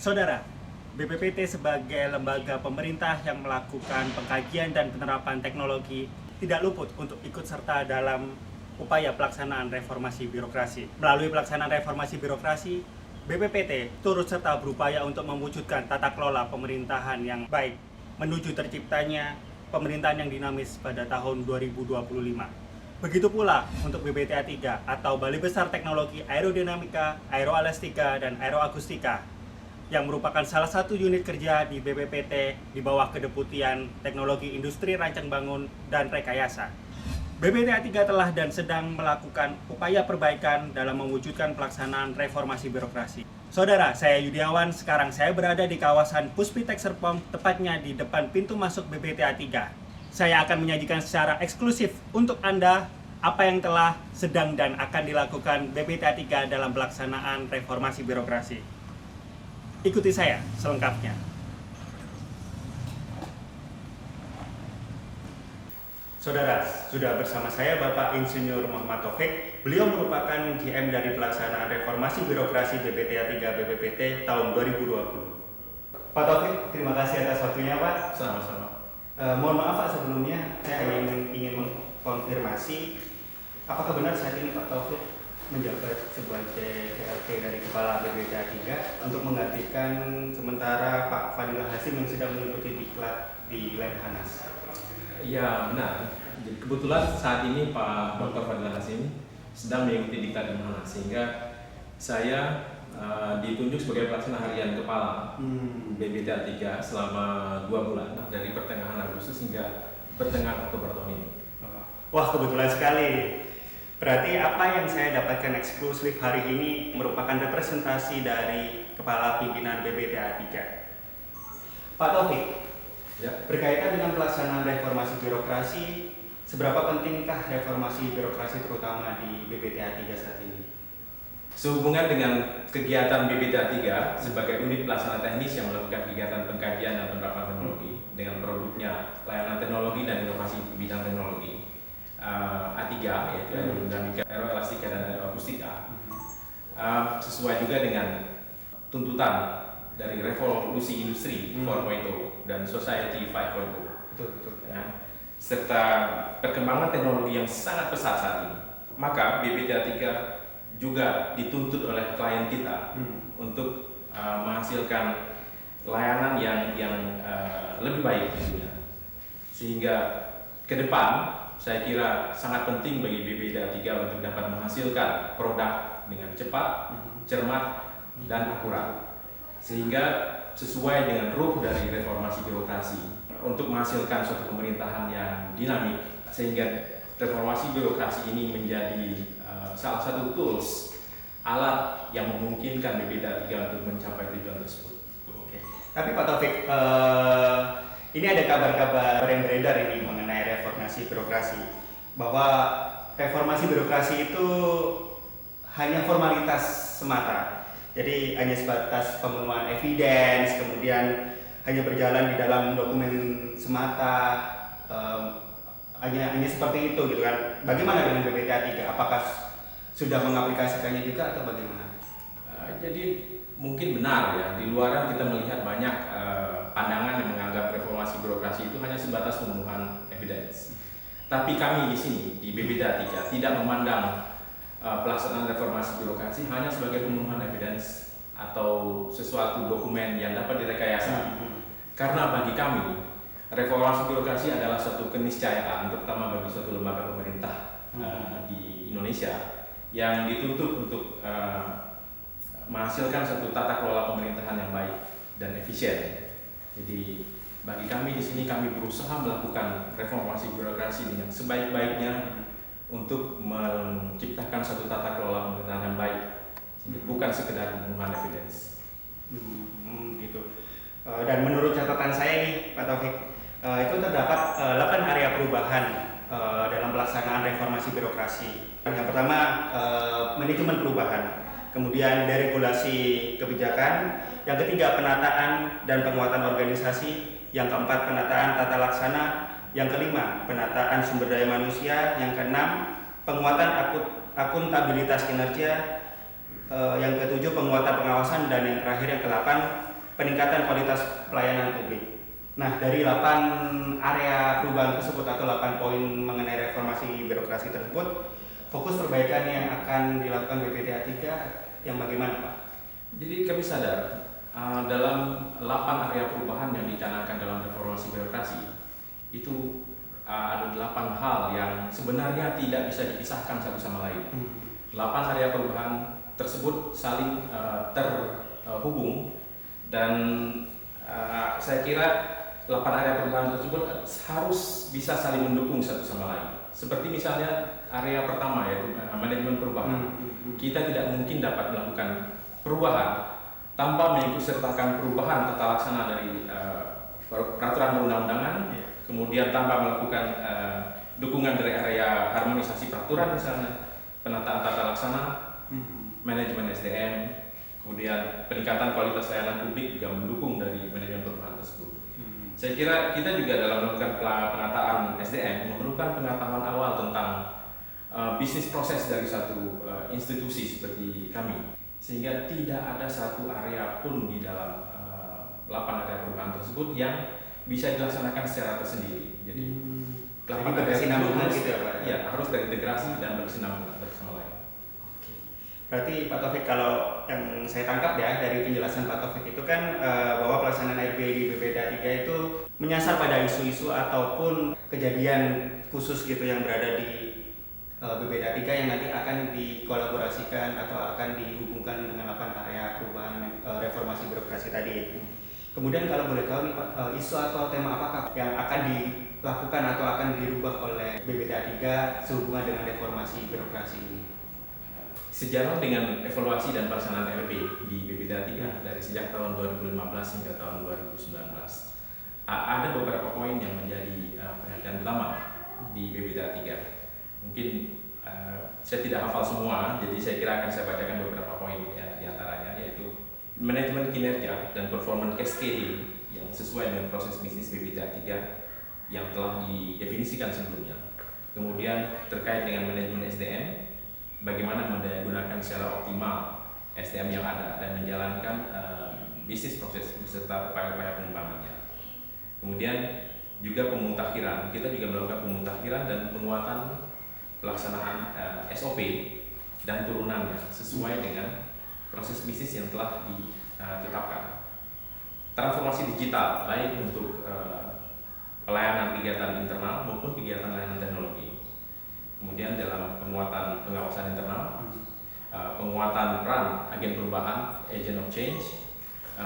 Saudara, BPPT sebagai lembaga pemerintah yang melakukan pengkajian dan penerapan teknologi tidak luput untuk ikut serta dalam upaya pelaksanaan reformasi birokrasi. Melalui pelaksanaan reformasi birokrasi, BPPT turut serta berupaya untuk mewujudkan tata kelola pemerintahan yang baik menuju terciptanya pemerintahan yang dinamis pada tahun 2025. Begitu pula untuk BBTA 3 atau Balai Besar Teknologi Aerodinamika, Aeroalistika, dan Aeroakustika yang merupakan salah satu unit kerja di BPPT di bawah kedeputian Teknologi Industri Rancang Bangun dan Rekayasa. BPTA 3 telah dan sedang melakukan upaya perbaikan dalam mewujudkan pelaksanaan reformasi birokrasi. Saudara, saya Yudiawan, sekarang saya berada di kawasan Puspitek Serpong, tepatnya di depan pintu masuk BPTA 3. Saya akan menyajikan secara eksklusif untuk Anda apa yang telah, sedang, dan akan dilakukan BPTA 3 dalam pelaksanaan reformasi birokrasi. Ikuti saya selengkapnya. Saudara, sudah bersama saya Bapak Insinyur Muhammad Taufik. Beliau merupakan GM dari pelaksanaan reformasi birokrasi BPTA 3 BPPT tahun 2020. Pak Taufik, terima kasih atas waktunya Pak. Sama-sama. Mohon maaf Pak, sebelumnya saya ingin mengkonfirmasi apakah benar saat ini Pak Taufik menjabat sebagai PLT dari Kepala BPTA 3 untuk menggantikan sementara Pak Fadilah Hasim yang sedang mengikuti diklat di Lemhanas. Ya benar. Jadi kebetulan saat ini Pak Dr. Fadilah Hasim sedang mengikuti diklat di mana, sehingga saya ditunjuk sebagai pelaksana harian kepala BPTA 3 selama 2 bulan dari pertengahan Agustus hingga pertengahan Oktober tahun ini. Wah, kebetulan sekali. Berarti apa yang saya dapatkan eksklusif hari ini merupakan representasi dari Kepala Pimpinan BPTA 3. Pak Taufik, Ya. berkaitan dengan pelaksanaan reformasi birokrasi, seberapa pentingkah reformasi birokrasi terutama di BPTA 3 saat ini? Sehubungan dengan kegiatan BPTA 3 sebagai unit pelaksana teknis yang melakukan kegiatan pengkajian dan penerapan teknologi dengan produknya layanan teknologi dan inovasi bidang teknologi A3, yaitu aerodinamika, aeroelastika, dan aeroakustika, sesuai juga dengan tuntutan dari revolusi industri 4.0 dan society 5.0. Betul. Ya, serta perkembangan teknologi yang sangat pesat saat ini. Maka BPTA 3 juga dituntut oleh klien kita untuk menghasilkan layanan yang lebih baik tentunya. Sehingga ke depan saya kira sangat penting bagi BPTA 3 untuk dapat menghasilkan produk dengan cepat, cermat, dan akurat. Sehingga sesuai dengan ruh dari reformasi birokrasi untuk menghasilkan suatu pemerintahan yang dinamik, sehingga reformasi birokrasi ini menjadi salah satu tools, alat yang memungkinkan BPTA 3 untuk mencapai tujuan tersebut. Oke. Tapi Pak Taufik, ini ada kabar-kabar yang beredar ini mengenai reformasi birokrasi, bahwa reformasi birokrasi itu hanya formalitas semata. Jadi hanya sebatas pemenuhan evidence, kemudian hanya berjalan di dalam dokumen semata, hanya seperti itu gitu kan. Bagaimana dengan BPTA 3? Apakah sudah mengaplikasikannya juga atau bagaimana? Jadi mungkin benar ya, di luaran kita melihat banyak pandangan yang menganggap reformasi birokrasi itu hanya sebatas pemenuhan evidence. Tapi kami di sini di BPTA 3 tidak memandang pelaksanaan reformasi birokrasi hanya sebagai pemenuhan evidence atau sesuatu dokumen yang dapat direkayasa. Karena bagi kami reformasi birokrasi adalah suatu keniscayaan, terutama bagi suatu lembaga pemerintah di Indonesia yang dituntut untuk menghasilkan satu tata kelola pemerintahan yang baik dan efisien. Jadi bagi kami di sini kami berusaha melakukan reformasi birokrasi dengan sebaik-baiknya untuk menciptakan satu tata kelola pemerintahan yang baik, bukan sekedar pemenuhan evidence. Gitu. Dan menurut catatan saya nih, Pak Taufik, itu terdapat 8 area perubahan dalam pelaksanaan reformasi birokrasi. Yang pertama, manajemen perubahan, kemudian deregulasi kebijakan, yang ketiga penataan dan penguatan organisasi, yang keempat penataan tata laksana, yang kelima penataan sumber daya manusia, yang keenam penguatan akuntabilitas kinerja, yang ketujuh penguatan pengawasan, dan yang terakhir yang kedelapan peningkatan kualitas pelayanan publik. Nah, dari 8 area perubahan tersebut atau 8 poin mengenai reformasi birokrasi tersebut, fokus perbaikan yang akan dilakukan BPTA 3 yang bagaimana, Pak? Jadi kami sadar dalam 8 area perubahan yang dicanangkan dalam reformasi birokrasi itu ada 8 hal yang sebenarnya tidak bisa dipisahkan satu sama lain. 8 area perubahan tersebut saling terhubung dan saya kira 8 area perubahan tersebut harus bisa saling mendukung satu sama lain. Seperti misalnya area pertama yaitu manajemen perubahan. Kita tidak mungkin dapat melakukan perubahan tanpa mengikutsertakan perubahan tata laksana dari peraturan perundang-undangan, kemudian tanpa melakukan dukungan dari area harmonisasi peraturan misalnya, penataan tata laksana, manajemen SDM, kemudian peningkatan kualitas layanan publik juga mendukung dari manajemen perubahan tersebut. Saya kira kita juga dalam melakukan penataan SDM memerlukan pengetahuan awal tentang bisnis proses dari satu institusi seperti kami, sehingga tidak ada satu area pun di dalam 8 area perubahan tersebut yang bisa dilaksanakan secara tersendiri. Jadi 8 area berkesinambungan gitu ya, Pak? Ya, harus terintegrasi dan berkesinambungan satu sama lain. Berarti Pak Taufik, kalau yang saya tangkap ya dari penjelasan Pak Taufik itu kan bahwa pelaksanaan RB di BPTA 3 itu menyasar pada isu-isu ataupun kejadian khusus gitu yang berada di BPTA 3 yang nanti akan dikolaborasikan atau akan dihubungkan dengan 8 area perubahan reformasi birokrasi tadi. Kemudian kalau boleh tahu nih Pak, isu atau tema apakah yang akan dilakukan atau akan dirubah oleh BPTA 3 sehubungan dengan reformasi birokrasi ini? Sejalan dengan evaluasi dan pelaksanaan RB di BPTA 3 dari sejak tahun 2015 hingga tahun 2019, ada beberapa poin yang menjadi perhatian utama di BPTA 3. Mungkin saya tidak hafal semua, jadi saya kira akan saya bacakan beberapa poin di antaranya, yaitu manajemen kinerja dan performance cascading yang sesuai dengan proses bisnis BPTA 3 yang telah didefinisikan sebelumnya. Kemudian terkait dengan manajemen SDM, bagaimana menggunakan secara optimal SDM yang ada dan menjalankan bisnis proses beserta upaya-upaya pengembangannya. Kemudian juga pemutakhiran, kita juga melakukan pemutakhiran dan penguatan pelaksanaan SOP dan turunannya sesuai dengan proses bisnis yang telah ditetapkan. Transformasi digital baik untuk pelayanan kegiatan internal maupun kegiatan layanan teknologi. Kemudian dalam penguatan pengawasan internal, penguatan peran agen perubahan, agent of change,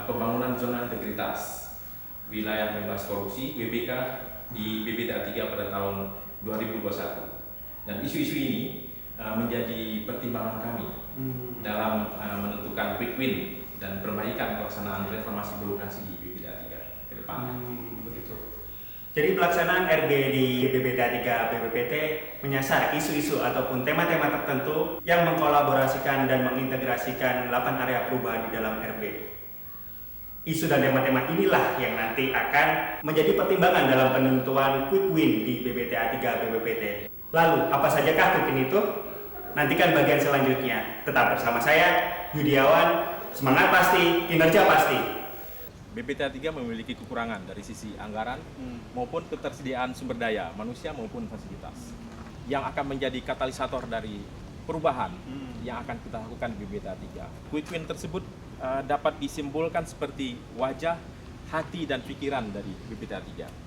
pembangunan zona integritas, wilayah bebas korupsi, WBK di BPTA 3 pada tahun 2021. Dan isu-isu ini menjadi pertimbangan kami dalam menentukan quick win dan perbaikan pelaksanaan reformasi birokrasi di BPTA 3 ke depan. Jadi pelaksanaan RB di BPTA 3 BPPT menyasar isu-isu ataupun tema-tema tertentu yang mengkolaborasikan dan mengintegrasikan 8 area perubahan di dalam RB. Isu dan tema-tema inilah yang nanti akan menjadi pertimbangan dalam penentuan quick win di BPTA 3 BPPT. Lalu, apa sajakah quick win itu? Nantikan bagian selanjutnya. Tetap bersama saya, Yudiawan. Semangat pasti, kinerja pasti. BPTA 3 memiliki kekurangan dari sisi anggaran maupun ketersediaan sumber daya manusia maupun fasilitas yang akan menjadi katalisator dari perubahan yang akan kita lakukan di BPTA 3. Quick win tersebut dapat disimpulkan seperti wajah, hati, dan pikiran dari BPTA 3.